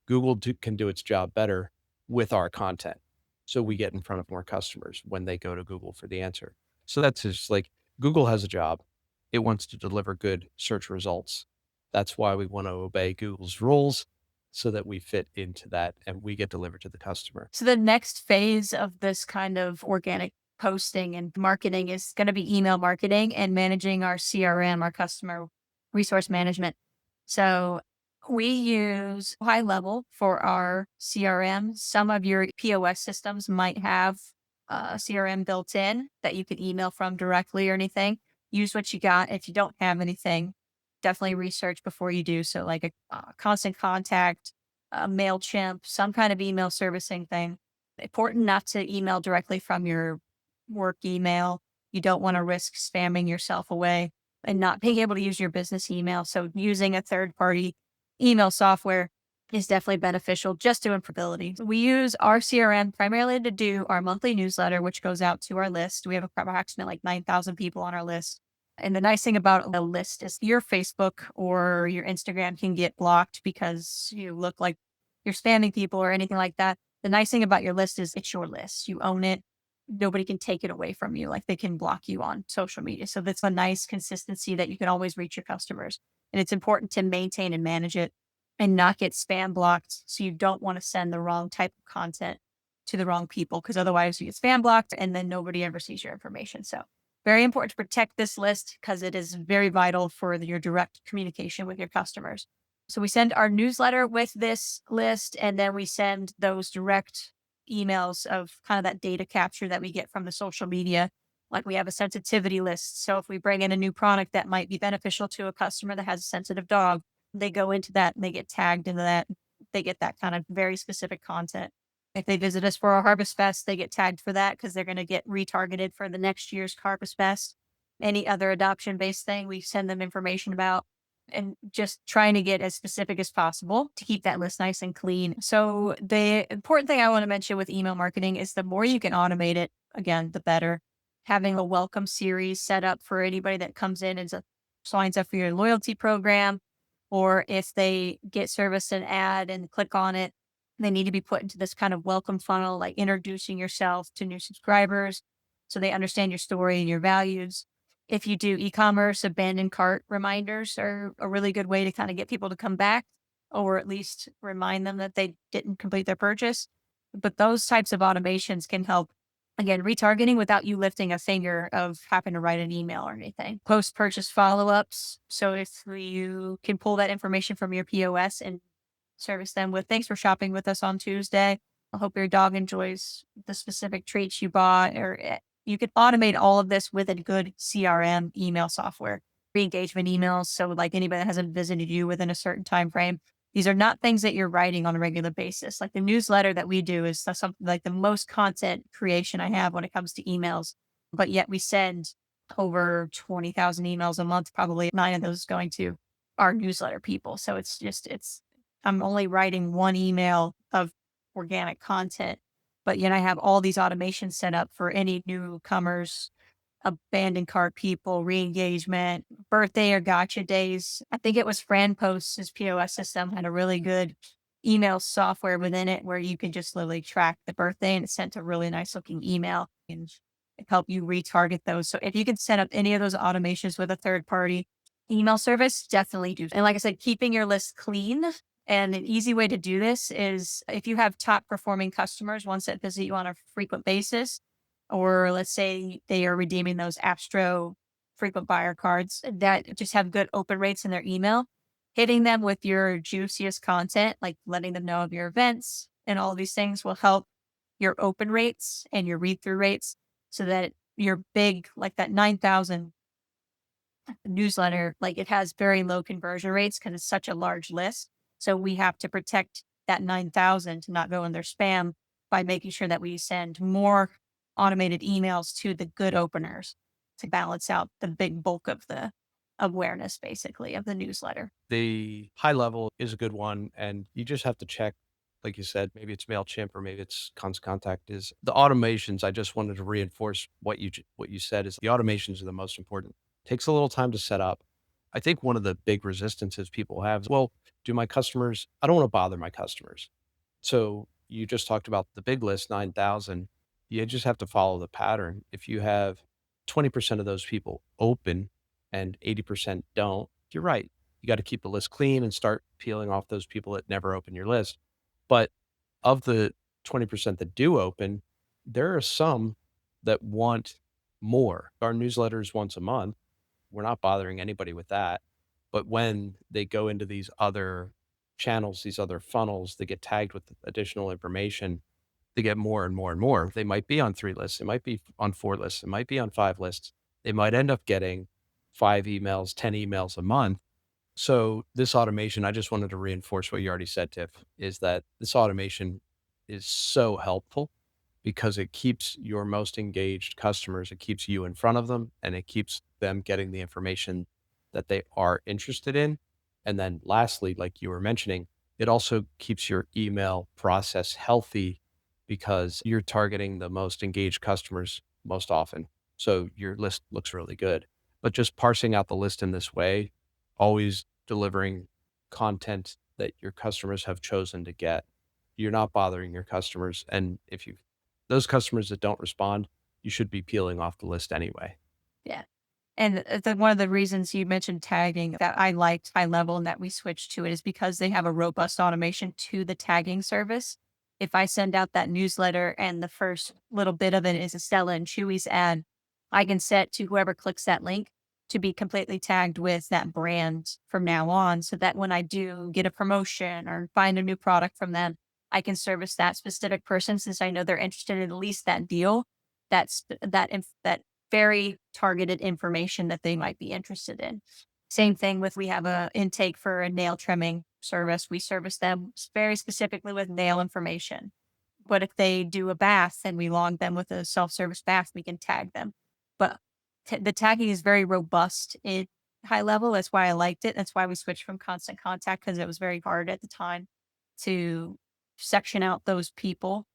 can do its job better with our content. So we get in front of more customers when they go to Google for the answer. So that's just like Google has a job. It wants to deliver good search results. That's why we want to obey Google's rules so that we fit into that and we get delivered to the customer. So the next phase of this kind of organic posting and marketing is going to be email marketing and managing our CRM, our customer resource management. So we use high level for our CRM. Some of your POS systems might have a CRM built in that you can email from directly or anything. Use what you got. If you don't have anything, definitely research before you do. So like a constant contact, MailChimp, some kind of email servicing thing. Important not to email directly from your work email. You don't want to risk spamming yourself away and not being able to use your business email. So using a third party email software is definitely beneficial just to improbability. We use our CRM primarily to do our monthly newsletter, which goes out to our list. We have approximately like 9,000 people on our list. And the nice thing about a list is your Facebook or your Instagram can get blocked because you look like you're spamming people or anything like that. The nice thing about your list is it's your list. You own it. Nobody can take it away from you. Like they can block you on social media. So that's a nice consistency that you can always reach your customers. And it's important to maintain and manage it and not get spam blocked. So you don't want to send the wrong type of content to the wrong people, because otherwise you get spam blocked and then nobody ever sees your information. So Very important to protect this list because it is very vital for your direct communication with your customers. So we send our newsletter with this list, and then we send those direct emails of kind of that data capture that we get from the social media. Like we have a sensitivity list. So if we bring in a new product that might be beneficial to a customer that has a sensitive dog, they go into that and they get tagged into that. They get that kind of very specific content. If they visit us for our Harvest Fest, they get tagged for that because they're going to get retargeted for the next year's Harvest Fest. Any other adoption based thing, we send them information about, and just trying to get as specific as possible to keep that list nice and clean. So, the important thing I want to mention with email marketing is the more you can automate it, again, the better. Having a welcome series set up for anybody that comes in and signs up for your loyalty program, or if they get service an ad and click on it, they need to be put into this kind of welcome funnel, like introducing yourself to new subscribers so they understand your story and your values. If you do e-commerce, abandoned cart reminders are a really good way to kind of get people to come back, or at least remind them that they didn't complete their purchase. But those types of automations can help, again, retargeting without you lifting a finger of having to write an email or anything. Post purchase follow ups. So if you can pull that information from your POS and service them with, "Thanks for shopping with us on Tuesday. I hope your dog enjoys the specific treats you bought." Or you could automate all of this with a good CRM email software, re-engagement emails. So like anybody that hasn't visited you within a certain time frame, these are not things that you're writing on a regular basis. Like the newsletter that we do is something like the most content creation I have when it comes to emails, but yet we send over 20,000 emails a month, probably 9 of those going to our newsletter people. So it's I'm only writing one email of organic content, but yet I have all these automations set up for any newcomers, abandoned cart people, re-engagement, birthday or gotcha days. I think it was Fran Post's his POS system had a really good email software within it where you can just literally track the birthday and it sent a really nice looking email and help you retarget those. So if you can set up any of those automations with a third party email service, definitely do. And like I said, keeping your list clean. And an easy way to do this is if you have top performing customers, ones that visit you on a frequent basis, or let's say they are redeeming those Astro frequent buyer cards that just have good open rates in their email, hitting them with your juiciest content, like letting them know of your events and all of these things will help your open rates and your read through rates so that your big, like that 9,000 newsletter, like it has very low conversion rates because it's such a large list. So we have to protect that 9,000 to not go in their spam by making sure that we send more automated emails to the good openers to balance out the big bulk of the awareness, basically, of the newsletter. The high level is a good one, and you just have to check, like you said, maybe it's MailChimp or maybe it's Constant Contact. Is the automations. I just wanted to reinforce what you said is the automations are the most important. Takes a little time to set up. I think one of the big resistances people have is, well, do my customers? I don't want to bother my customers. So you just talked about the big list, 9,000. You just have to follow the pattern. If you have 20% of those people open and 80% don't, you're right. You got to keep the list clean and start peeling off those people that never open your list. But of the 20% that do open, there are some that want more. Our newsletter is once a month. We're not bothering anybody with that. But when they go into these other channels, these other funnels, they get tagged with additional information, they get more and more and more. They might be on 3 lists, they might be on 4 lists, it might be on 5 lists. They might end up getting 5 emails, 10 emails a month. So this automation, I just wanted to reinforce what you already said, Tiff, is that this automation is so helpful because it keeps your most engaged customers, it keeps you in front of them, and it keeps them getting the information that they are interested in. And then lastly, like you were mentioning, it also keeps your email process healthy because you're targeting the most engaged customers most often. So your list looks really good. But just parsing out the list in this way, always delivering content that your customers have chosen to get. You're not bothering your customers. And if you those customers that don't respond, you should be peeling off the list anyway. Yeah. And one of the reasons you mentioned tagging that I liked high level and that we switched to it is because they have a robust automation to the tagging service. If I send out that newsletter and the first little bit of it is a Stella and Chewy's ad, I can set to whoever clicks that link to be completely tagged with that brand from now on, so that when I do get a promotion or find a new product from them, I can service that specific person since I know they're interested in at least that deal, that very targeted information that they might be interested in. Same thing with we have a intake for a nail trimming service. We service them very specifically with nail information. But if they do a bath and we log them with a self-service bath, we can tag them. But the tagging is very robust in high level. That's why I liked it. That's why we switched from constant contact, because it was very hard at the time to section out those people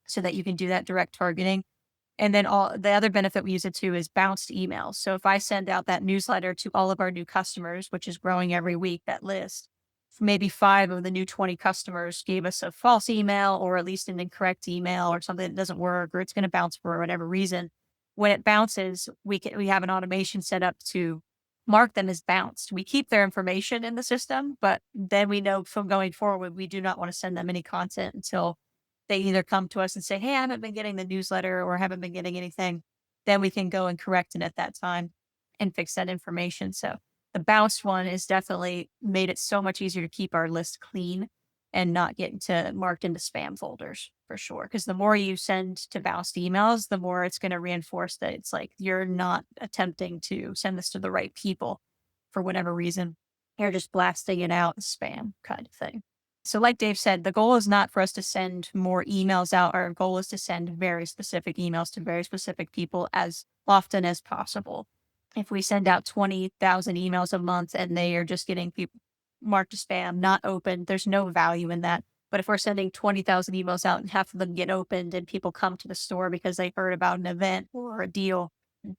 so that you can do that direct targeting. And then all the other benefit we use it to is bounced emails. So if I send out that newsletter to all of our new customers, which is growing every week, that list, maybe 5 of the new 20 customers gave us a false email or at least an incorrect email or something that doesn't work or it's going to bounce for whatever reason. When it bounces, we have an automation set up to mark them as bounced. We keep their information in the system, but then we know from going forward, we do not want to send them any content until they either come to us and say, "Hey, I haven't been getting the newsletter or haven't been getting anything." Then we can go and correct it at that time and fix that information. So the bounced one is definitely made it so much easier to keep our list clean and not get into marked into spam folders for sure. Because the more you send to bounced emails, the more it's going to reinforce that it's like you're not attempting to send this to the right people for whatever reason. You're just blasting it out as spam kind of thing. So, like Dave said, the goal is not for us to send more emails out. Our goal is to send very specific emails to very specific people as often as possible. If we send out 20,000 emails a month and they are just getting people marked as spam, not opened, there's no value in that. But if we're sending 20,000 emails out and half of them get opened and people come to the store because they heard about an event or a deal,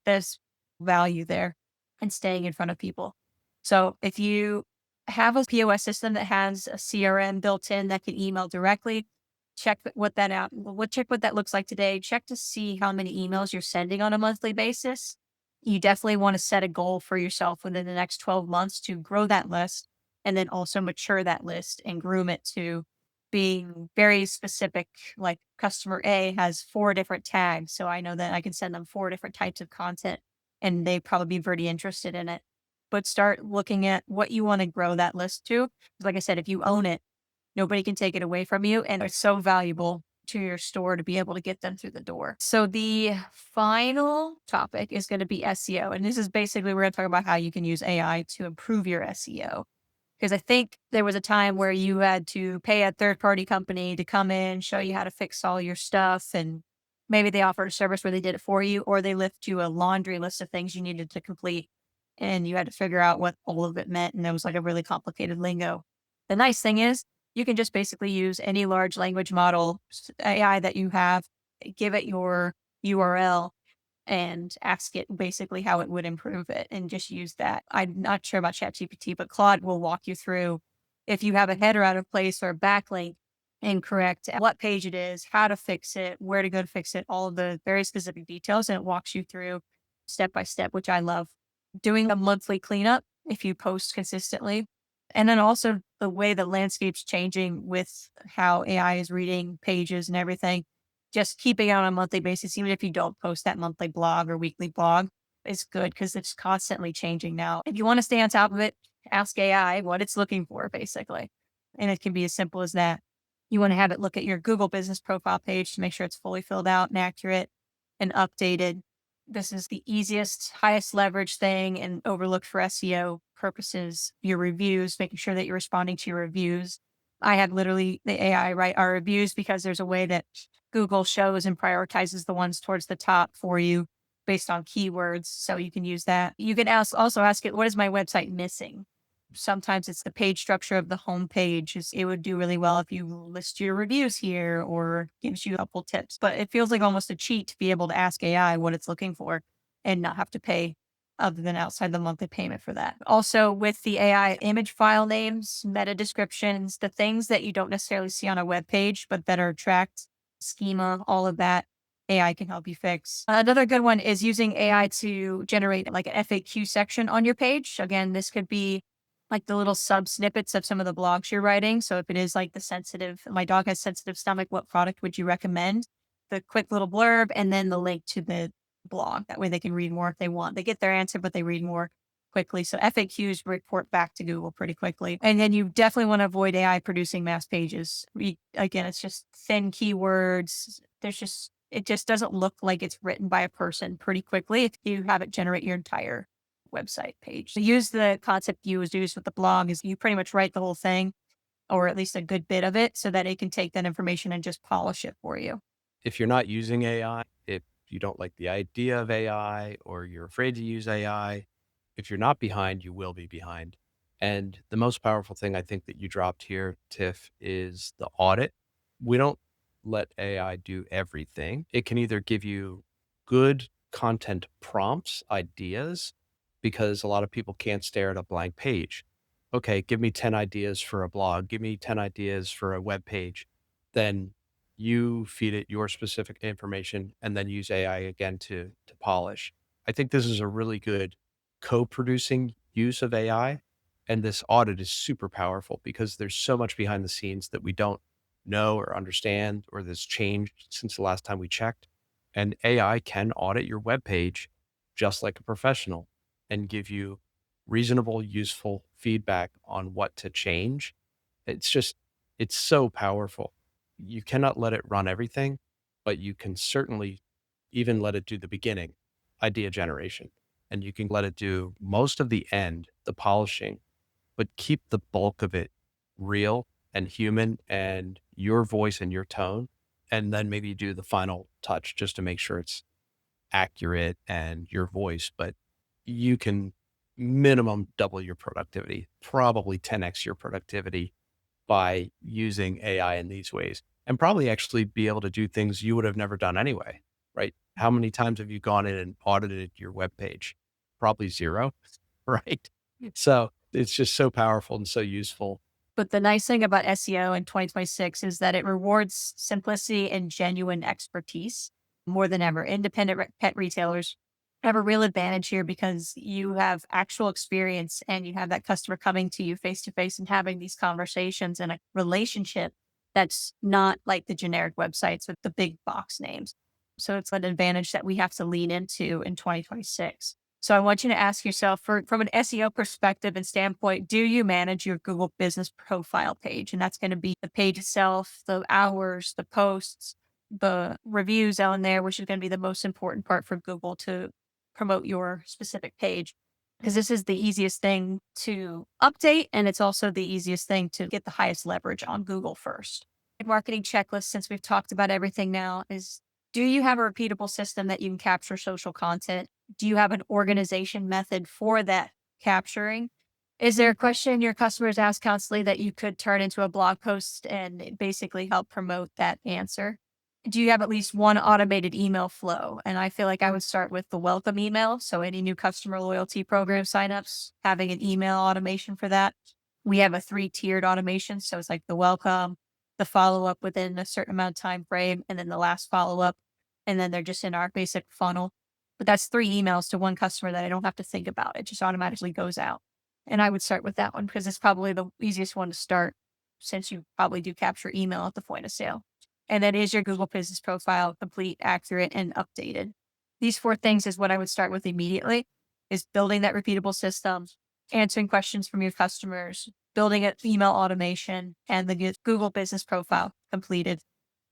there's value there and staying in front of people. So if you have a POS system that has a CRM built in that can email directly, check what that out. Check what that looks like today. Check to see how many emails you're sending on a monthly basis. You definitely want to set a goal for yourself within the next 12 months to grow that list and then also mature that list and groom it to being very specific. Like customer A has 4 different tags. So I know that I can send them 4 different types of content and they probably be pretty interested in it. But start looking at what you want to grow that list to. Like I said, if you own it, nobody can take it away from you. And it's so valuable to your store to be able to get them through the door. So the final topic is going to be SEO. And this is basically, we're going to talk about how you can use AI to improve your SEO. Because I think there was a time where you had to pay a third-party company to come in, show you how to fix all your stuff. And maybe they offered a service where they did it for you, or they left you a laundry list of things you needed to complete. And you had to figure out what all of it meant. And it was like a really complicated lingo. The nice thing is you can just basically use any large language model AI that you have, give it your URL and ask it basically how it would improve it and just use that. I'm not sure about ChatGPT, but Claude will walk you through if you have a header out of place or a backlink incorrect, what page it is, how to fix it, where to go to fix it, all of the very specific details. And it walks you through step by step, which I love. Doing a monthly cleanup if you post consistently. And then also the way the landscape's changing with how AI is reading pages and everything, just keeping it on a monthly basis, even if you don't post that monthly blog or weekly blog, is good because it's constantly changing now. If you want to stay on top of it, ask AI what it's looking for, basically. And it can be as simple as that. You want to have it look at your Google business profile page to make sure it's fully filled out and accurate and updated. This is the easiest, highest leverage thing and overlooked for SEO purposes. Your reviews, making sure that you're responding to your reviews. I have literally the AI write our reviews because there's a way that Google shows and prioritizes the ones towards the top for you based on keywords. So you can use that. You can also ask it, what is my website missing? Sometimes it's the page structure of the home page. It would do really well if you list your reviews here or gives you helpful tips. But it feels like almost a cheat to be able to ask AI what it's looking for and not have to pay other than outside the monthly payment for that. Also with the AI image file names, meta descriptions, the things that you don't necessarily see on a web page, but that are tracked, schema, all of that, AI can help you fix. Another good one is using AI to generate like an FAQ section on your page. Again, this could be like the little sub snippets of some of the blogs you're writing. So if it is like my dog has sensitive stomach, what product would you recommend? The quick little blurb and then the link to the blog. That way they can read more if they want. They get their answer, but they read more quickly. So FAQs report back to Google pretty quickly. And then you definitely want to avoid AI producing mass pages. Again, it's just thin keywords. It just doesn't look like it's written by a person pretty quickly if you have it generate your entire website page. So use the concept you was used with the blog is you pretty much write the whole thing or at least a good bit of it so that it can take that information and just polish it for you. If you're not using AI, if you don't like the idea of AI or you're afraid to use AI, if you're not behind, you will be behind. And the most powerful thing I think that you dropped here, Tiff, is the audit. We don't let AI do everything. It can either give you good content prompts, ideas, because a lot of people can't stare at a blank page. Okay, give me 10 ideas for a blog, give me 10 ideas for a web page. Then you feed it your specific information and then use AI again to polish. I think this is a really good co-producing use of AI. And this audit is super powerful because there's so much behind the scenes that we don't know or understand or that's changed since the last time we checked. And AI can audit your web page just like a professional and give you reasonable, useful feedback on what to change. It's so powerful. You cannot let it run everything, but you can certainly even let it do the beginning, idea generation. And you can let it do most of the end, the polishing, but keep the bulk of it real and human and your voice and your tone. And then maybe do the final touch just to make sure it's accurate and your voice. But you can minimum double your productivity, probably 10x your productivity by using AI in these ways and probably actually be able to do things you would have never done anyway, right? How many times have you gone in and audited your web page? Probably zero, right? So it's just so powerful and so useful. But the nice thing about SEO in 2026 is that it rewards simplicity and genuine expertise more than ever. Independent pet retailers have a real advantage here because you have actual experience and you have that customer coming to you face to face and having these conversations and a relationship that's not like the generic websites with the big box names. So it's an advantage that we have to lean into in 2026. So I want you to ask yourself from an SEO perspective and standpoint, do you manage your Google business profile page? And that's going to be the page itself, the hours, the posts, the reviews on there, which is going to be the most important part for Google to promote your specific page. Because this is the easiest thing to update. And it's also the easiest thing to get the highest leverage on Google first. Marketing checklist, since we've talked about everything now, is do you have a repeatable system that you can capture social content? Do you have an organization method for that capturing? Is there a question your customers ask constantly that you could turn into a blog post and basically help promote that answer? Do you have at least one automated email flow? And I feel like I would start with the welcome email. So any new customer loyalty program signups, having an email automation for that. We have a 3-tiered automation. So it's like the welcome, the follow-up within a certain amount of time frame, and then the last follow-up. And then they're just in our basic funnel. But that's 3 emails to one customer that I don't have to think about. It just automatically goes out. And I would start with that one because it's probably the easiest one to start since you probably do capture email at the point of sale. And that is your Google Business Profile, complete, accurate, and updated. These 4 things is what I would start with immediately, is building that repeatable system, answering questions from your customers, building an email automation, and the Google Business Profile completed.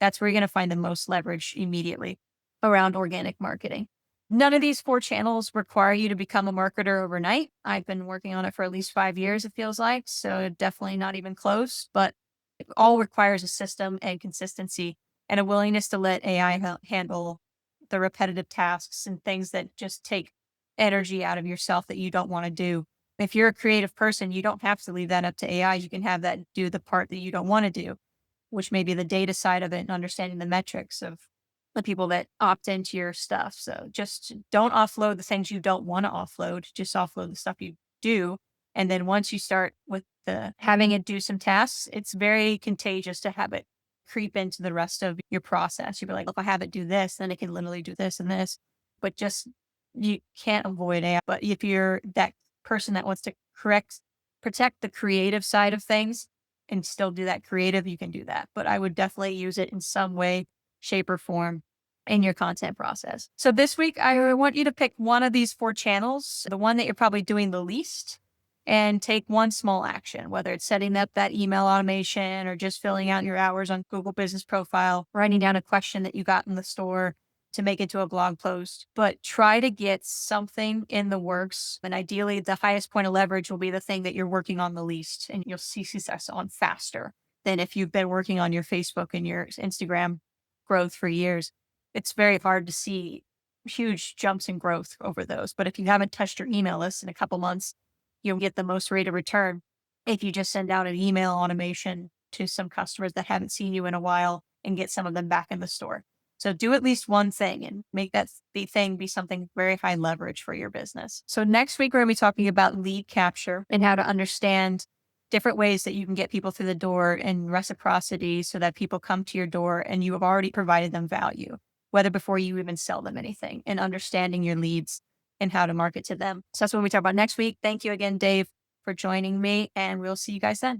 That's where you're going to find the most leverage immediately around organic marketing. None of these 4 channels require you to become a marketer overnight. I've been working on it for at least 5 years, it feels like. So definitely not even close, but it all requires a system and consistency and a willingness to let AI handle the repetitive tasks and things that just take energy out of yourself that you don't want to do. If you're a creative person, you don't have to leave that up to AI. You can have that do the part that you don't want to do, which may be the data side of it and understanding the metrics of the people that opt into your stuff. So just don't offload the things you don't want to offload. Just offload the stuff you do. And then once you start with the having it do some tasks, it's very contagious to have it creep into the rest of your process. You'll be like, if I have it do this, then it can literally do this and this. But just you can't avoid AI. But if you're that person that wants to protect the creative side of things and still do that creative, you can do that. But I would definitely use it in some way, shape, or form in your content process. So this week, I want you to pick one of these 4 channels, the one that you're probably doing the least, and take one small action, whether it's setting up that email automation or just filling out your hours on Google Business Profile, writing down a question that you got in the store to make into a blog post. But try to get something in the works. And ideally, the highest point of leverage will be the thing that you're working on the least, and you'll see success on faster than if you've been working on your Facebook and your Instagram growth for years. It's very hard to see huge jumps in growth over those. But if you haven't touched your email list in a couple months, you'll get the most rate of return if you just send out an email automation to some customers that haven't seen you in a while and get some of them back in the store. So do at least one thing and make that the thing be something very high leverage for your business. So next week, we're going to be talking about lead capture and how to understand different ways that you can get people through the door and reciprocity so that people come to your door and you have already provided them value, whether before you even sell them anything, and understanding your leads and how to market to them. So that's what we talk about next week. Thank you again, Dave, for joining me, and we'll see you guys then.